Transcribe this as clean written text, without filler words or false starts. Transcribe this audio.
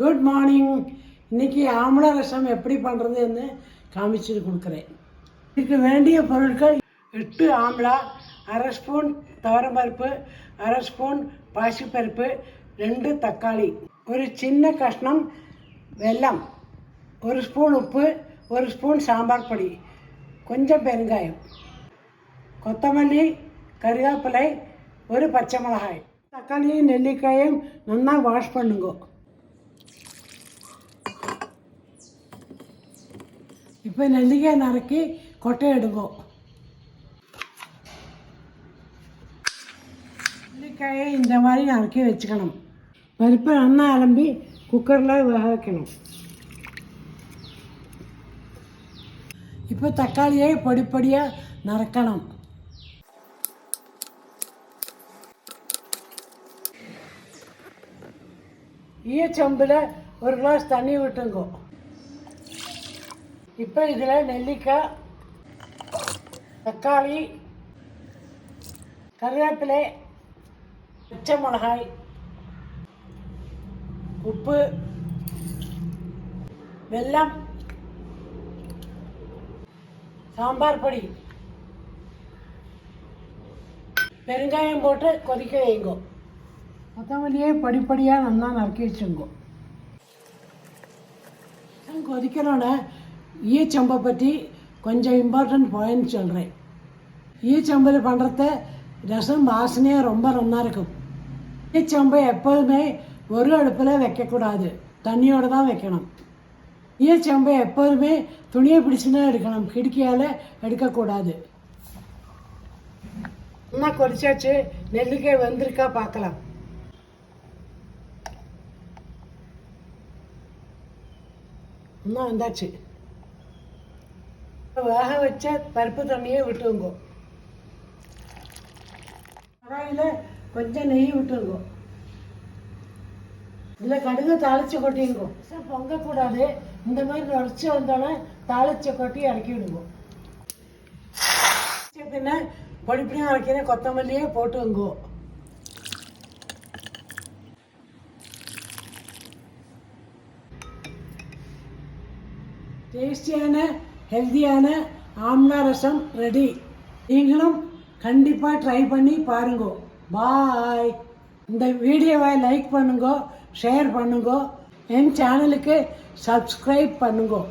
Good morning. இன்றைக்கி ஆம்லா ரசம் எப்படி பண்ணுறதுன்னு காமிச்சு கொடுக்குறேன். இதுக்கு வேண்டிய பொருட்கள் 8 ஆம்லா, அரை ஸ்பூன் துவரம்பருப்பு, அரை ஸ்பூன் பாசிப்பருப்பு, 2 தக்காளி, ஒரு சின்ன கஷ்ணம் வெல்லம், 1 ஸ்பூன் உப்பு, 1 ஸ்பூன் சாம்பார் பொடி, கொஞ்சம் பெருங்காயம், கொத்தமல்லி, கருவேப்பிலை, ஒரு பச்சை மிளகாய். தக்காளியும் நெல்லிக்காயும் நல்லா வாஷ் பண்ணுங்க. இப்போ நெல்லிக்காய் நறுக்கி கொட்டை எடுங்கோ. நெல்லிக்காயை இந்த மாதிரி நறுக்கி வச்சுக்கணும். பருப்பு நல்லா அலம்பி குக்கரில் வேக வைக்கணும். இப்போ தக்காளியை பொடி பொடியாக நறுக்கணும். ஈயச்சம்பில் 1 கிளாஸ் தண்ணி விட்டுங்கோ. இப்போ இதில் நெல்லிக்காய், தக்காளி, கருவேப்பிலை, பச்சை மிளகாய், உப்பு, வெல்லம், சாம்பார் பொடி, பெருங்காயம் போட்டு கொதிக்க வைங்கோ. கொத்தமல்லியே படிப்படியாக நல்லா நறுக்கி வச்சுங்கோ. கொதிக்கிறோன்னே ஈயச்சம்பை பற்றி கொஞ்சம் இம்பார்ட்டன்ட் பாயிண்ட் சொல்கிறேன். ஈயச்சம்பில் பண்ணுறத ரசம் வாசனையாக ரொம்ப நல்லா இருக்கும். ஈயச்சம்பை எப்போதுமே ஒரு அடுப்பில் வைக்கக்கூடாது, தண்ணியோடு தான் வைக்கணும். ஈயச்சம்பை எப்போதுமே துணியை பிடிச்சுன்னா எடுக்கணும், கிடுக்கியால் எடுக்கக்கூடாது. நல்லா கொதிச்சாச்சு. நெல்லிக்காய் வெந்திருக்கா பார்க்கலாம். இன்னும் வந்தாச்சு. வேக வச்ச பருப்பு தண்ணியை விட்டுருங்கோ. கடாயில் கொஞ்சம் நெய் விட்டுருங்கோ. இதில் கடுகு தாளித்து கொட்டிங்கோ. பொங்கக்கூடாது, இந்த மாதிரி நுரைச்சி வந்தோடனே தாளித்து கொட்டி இறக்கி விடுங்கோ. பின்ன பொடிப்படியாக அரைக்கிற கொத்தமல்லியே போட்டுங்கோ. டேஸ்டியான ஹெல்த்தியான ஆம்லா ரசம் ரெடி. நீங்களும் கண்டிப்பாக ட்ரை பண்ணி பாருங்கோ. பாய். இந்த வீடியோவை லைக் பண்ணுங்கோ, ஷேர் பண்ணுங்கோ, என் சேனலுக்கு சப்ஸ்கிரைப் பண்ணுங்கோ.